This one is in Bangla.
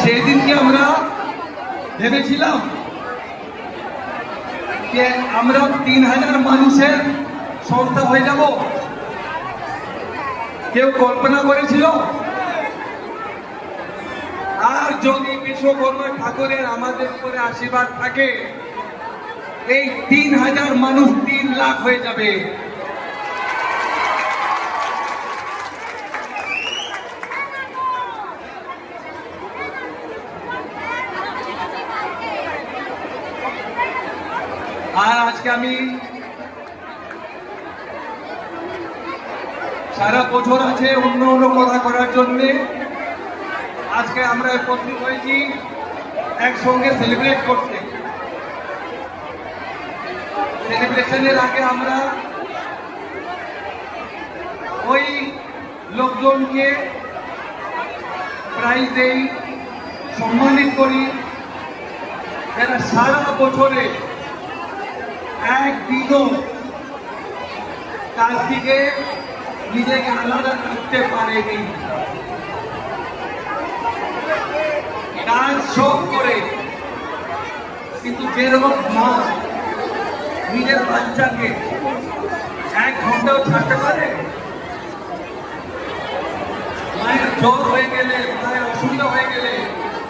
সেদিন কি আমরা ভেবেছিলাম যে আমরা 3000 মানুষের সংস্থা হয়ে যাব? কেউ কল্পনা করেছিল? আর যদি বিশ্বকর্মা ঠাকুরের আমাদের উপরে আশীর্বাদ থাকে, এই 3000 মানুষ 3 লাখ হয়ে যাবে। আর আজকে আমি সারা বছর আছে অন্য অন্য কথা করার জন্য, আজকে আমরা উপস্থিত হয়েছি একসঙ্গে সেলিব্রেট করতে। সেলিব্রেশনের আগে আমরা ওই লোকজনকে প্রাইজ দেই, সম্মানিত করি, যারা সারা বছরে একদিনও কাজ থেকে নিজেকে আলাদা করতে পারেনি। কাজ সব করে, কিন্তু যেরকম মা নিজের বাচ্চাকে 1 ঘন্টাও ছাড়তে পারে, মায়ের জ্বর হয়ে গেলে, মায়ের অসুবিধা হয়ে গেলে